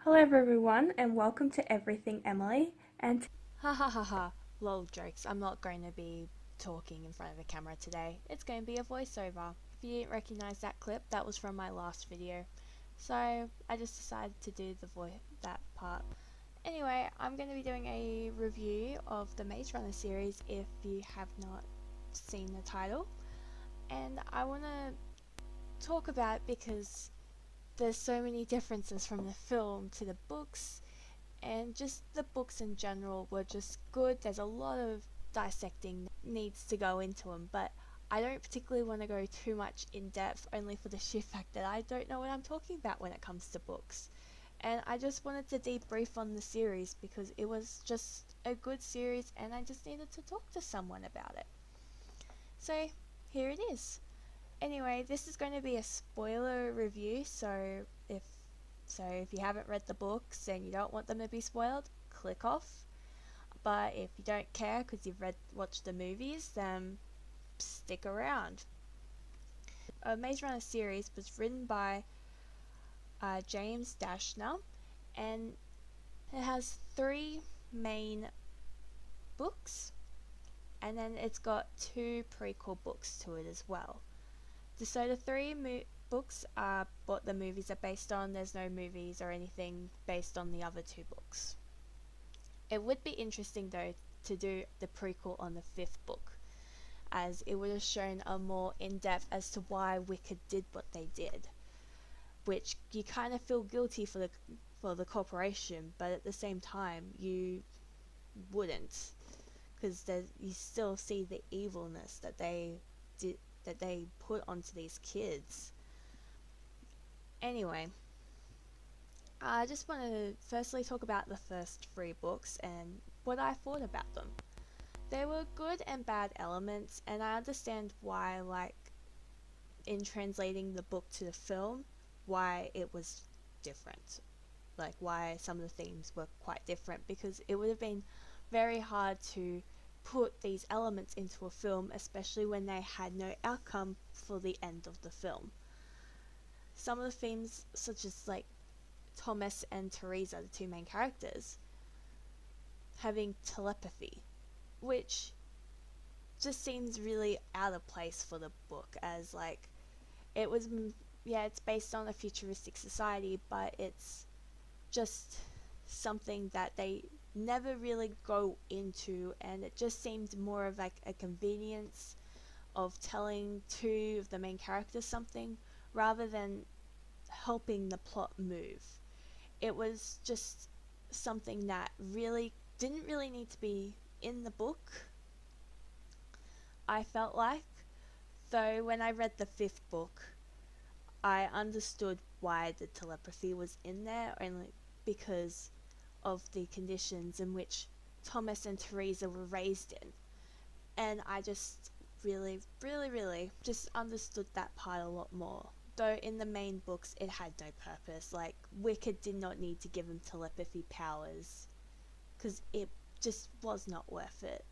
Hello everyone and welcome to Everything Emily and Ha ha ha ha. Lol jokes. I'm not going to be talking in front of a camera today. It's going to be a voiceover. If you didn't recognize that clip, that was from my last video. So I just decided to do that part. Anyway, I'm going to be doing a review of the Maze Runner series if you have not seen the title. And I want to talk about it because there's so many differences from the film to the books, and just the books in general were just good. There's a lot of dissecting that needs to go into them, but I don't particularly want to go too much in depth, only for the sheer fact that I don't know what I'm talking about when it comes to books. And I just wanted to debrief on the series because it was just a good series and I just needed to talk to someone about it. So here it is. Anyway, this is going to be a spoiler review, so if you haven't read the books and you don't want them to be spoiled, click off. But if you don't care because you've watched the movies, then stick around. Maze Runner series was written by James Dashner, and it has three main books, and then it's got two prequel books to it as well. So the books are what the movies are based on. There's no movies or anything based on the other two books. It would be interesting though to do the prequel on the fifth book, as it would have shown a more in-depth as to why Wicked did what they did, which you kind of feel guilty for the corporation, but at the same time you wouldn't, because you still see the evilness that they put onto these kids. Anyway, I just want to firstly talk about the first three books and what I thought about them. There were good and bad elements, and I understand why, like, in translating the book to the film, why it was different. Like, why some of the themes were quite different, because it would have been very hard to put these elements into a film, especially when they had no outcome for the end of the film. Some of the themes, such as, like, Thomas and Teresa, the two main characters, having telepathy, which just seems really out of place for the book, as like it was yeah, it's based on a futuristic society, but it's just something that they never really go into, and it just seemed more of like a convenience of telling two of the main characters something rather than helping the plot move. It was just something that really didn't really need to be in the book, I felt like. Though when I read the fifth book, I understood why the telepathy was in there, only because of the conditions in which Thomas and Teresa were raised in. And I just really just understood that part a lot more. Though in the main books it had no purpose. Like, Wicked did not need to give him telepathy powers, because it just was not worth it,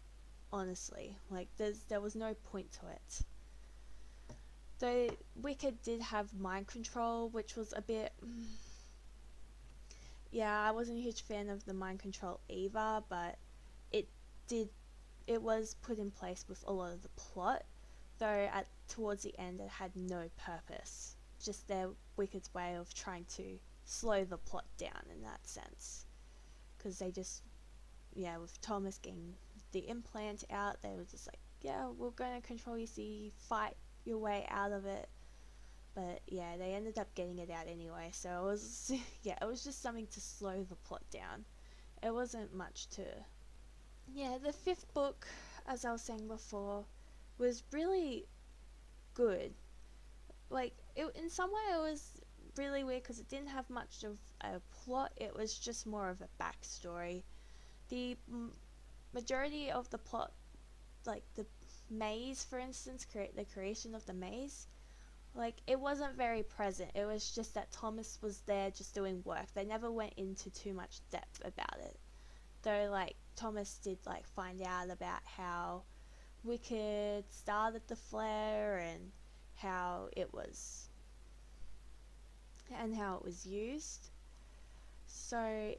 honestly. Like, there was no point to it. Though Wicked did have mind control, which was a bit yeah, I wasn't a huge fan of the mind control either, but it did it was put in place with a lot of the plot, though at towards the end it had no purpose. Just their Wicked's way of trying to slow the plot down in that sense. Because they just, yeah, with Thomas getting the implant out, they were just like, yeah, we're going to control you so you fight your way out of it. But yeah, they ended up getting it out anyway, so it was yeah, it was just something to slow the plot down. It wasn't much to. Yeah, the fifth book, as I was saying before, was really good. Like, in some way it was really weird because it didn't have much of a plot. It was just more of a backstory. The majority of the plot, like the maze, for instance, the creation of the maze, like, it wasn't very present. It was just that Thomas was there just doing work. They never went into too much depth about it. Though, like, Thomas did, like, find out about how Wicked started the flare and how it was used. So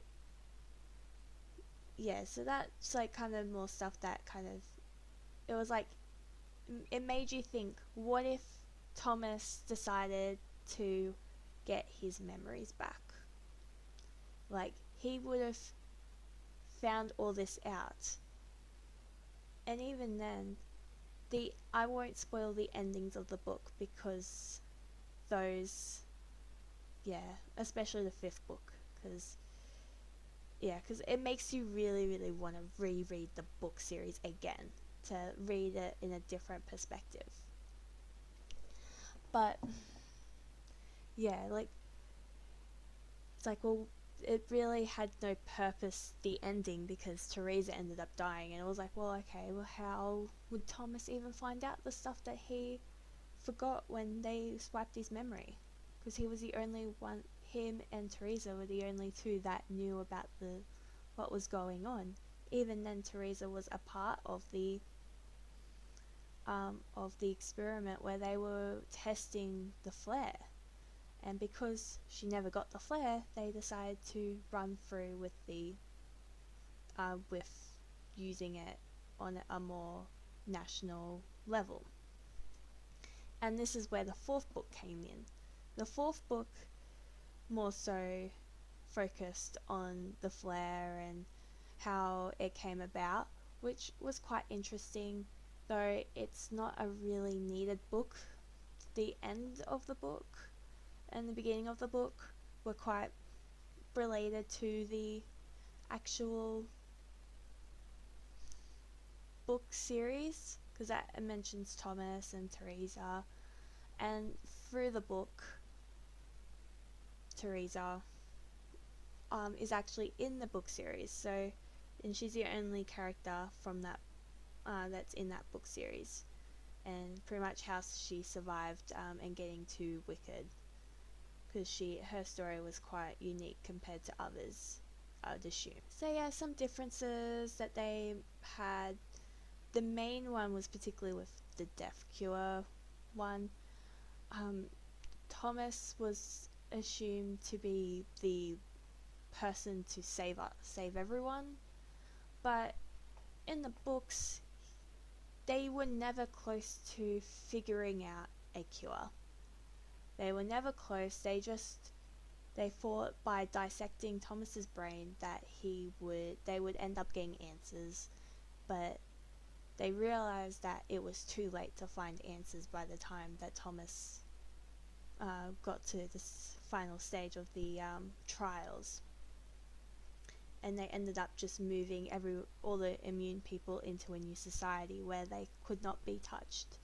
yeah, so that's like kind of more stuff that kind of, it was like, it made you think, what if Thomas decided to get his memories back? Like, he would have found all this out. And even then, I won't spoil the endings of the book because those, yeah, especially the fifth book, because it makes you really, really want to reread the book series again, to read it in a different perspective. But yeah, like, it's like, well, it really had no purpose, the ending, because Teresa ended up dying, and it was like, well, okay, well, how would Thomas even find out the stuff that he forgot when they swiped his memory? Because he was the only one, him and Teresa were the only two that knew about what was going on. Even then, Teresa was a part of the experiment where they were testing the flare. And because she never got the flare, they decided to run through with with using it on a more national level. And this is where the fourth book came in. The fourth book more so focused on the flare and how it came about, which was quite interesting, though it's not a really needed book. The end of the book and the beginning of the book were quite related to the actual book series, because that mentions Thomas and Teresa, and through the book, Teresa is actually in the book series. So, and she's the only character from that that's in that book series, and pretty much how she survived and getting to Wicked, because her story was quite unique compared to others, I'd assume. So yeah, some differences that they had. The main one was particularly with the Death Cure one. Thomas was assumed to be the person to save everyone, but in the books, they were never close to figuring out a cure. They were never close. They thought by dissecting Thomas's brain that they would end up getting answers, but they realized that it was too late to find answers by the time that Thomas got to this final stage of the trials. And they ended up just moving all the immune people into a new society where they could not be touched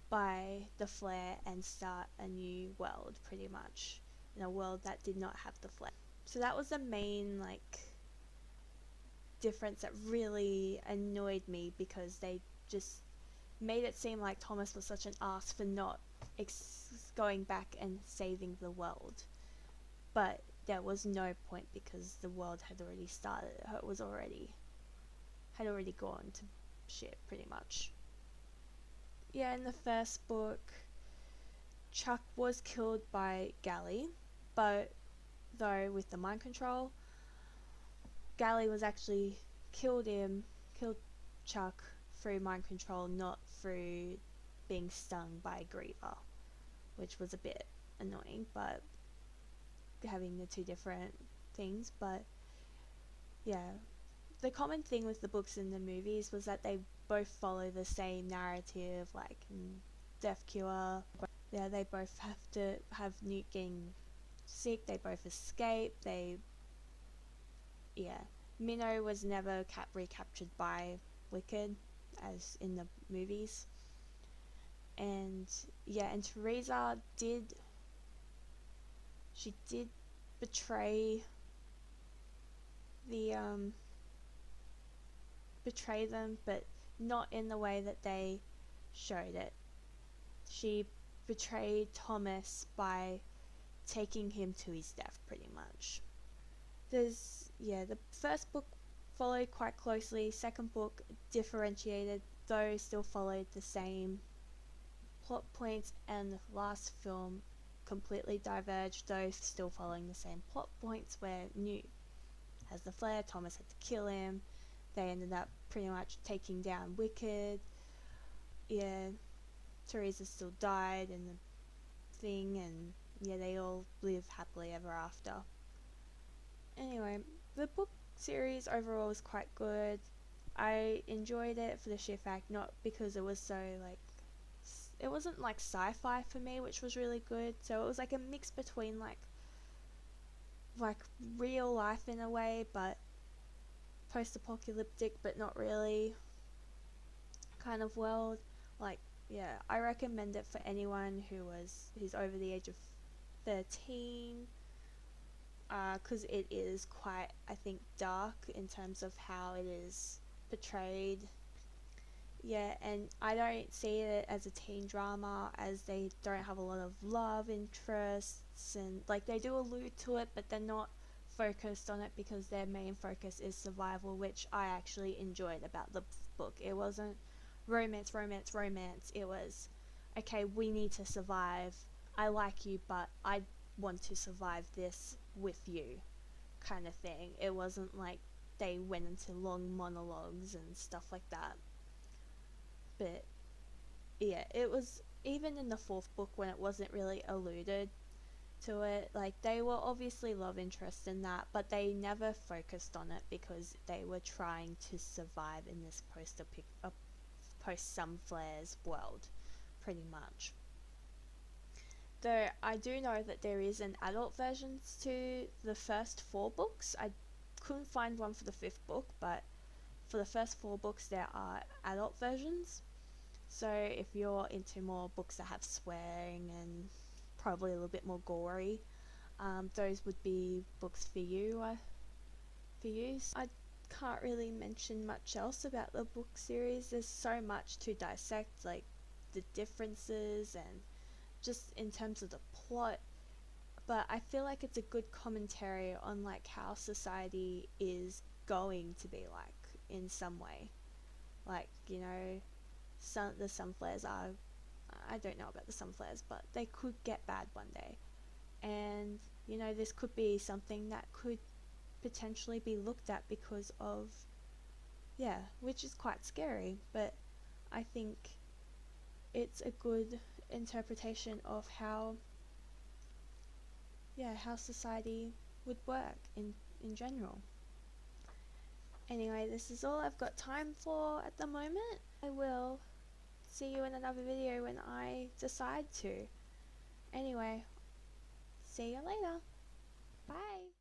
by the flare and start a new world, pretty much, in a world that did not have the flare. So that was the main difference that really annoyed me, because they just made it seem like Thomas was such an ass for not going back and saving the world. But there was no point, because the world had already started. It had already gone to shit, pretty much. Yeah, in the first book, Chuck was killed by Gally, but though with the mind control, Gally was actually killed Chuck through mind control, not through being stung by Griever, which was a bit annoying, but having the two different things. But yeah, the common thing with the books and the movies was that they both follow the same narrative, like in Death Cure. Yeah, they both have to have Newt getting sick, they both escape, Minnow was never recaptured by Wicked, as in the movies. And Teresa did betray them, but not in the way that they showed it. She betrayed Thomas by taking him to his death, pretty much. The first book followed quite closely. Second book differentiated, though still followed the same plot points, and the last film completely diverged, though still following the same plot points, where Newt has the flare, Thomas had to kill him, they ended up pretty much taking down Wicked. Yeah, Teresa still died in the thing, and yeah, they all live happily ever after. Anyway, the book series overall was quite good. I enjoyed it for the sheer fact, not because it was so like, it wasn't like sci-fi for me, which was really good. So it was like a mix between like real life in a way, but post-apocalyptic, but not really kind of world. Like, yeah, I recommend it for anyone who's over the age of 13, because it is quite, I think, dark in terms of how it is portrayed. Yeah, and I don't see it as a teen drama, as they don't have a lot of love interests, and like they do allude to it, but they're not focused on it because their main focus is survival, which I actually enjoyed about the book. It wasn't romance, romance, romance. It was, okay, we need to survive. I like you, but I want to survive this with you, kind of thing. It wasn't like they went into long monologues and stuff like that. But yeah, it was, even in the fourth book when it wasn't really alluded to it, like they were obviously love interests in that, but they never focused on it because they were trying to survive in this post Sunflares world, pretty much. Though I do know that there is an adult version to the first 4 books. I couldn't find one for the 5th book, but for the first 4 books there are adult versions. So if you're into more books that have swearing and probably a little bit more gory, those would be books for you. I can't really mention much else about the book series. There's so much to dissect, like the differences and just in terms of the plot. But I feel like it's a good commentary on like how society is going to be like in some way. Like, you know, the Sunflares are, I don't know about the Sunflares, but they could get bad one day. And, you know, this could be something that could potentially be looked at because of, yeah, which is quite scary. But I think it's a good interpretation of how, yeah, how society would work in general. Anyway, this is all I've got time for at the moment. I will see you in another video when I decide to. Anyway, see you later. Bye.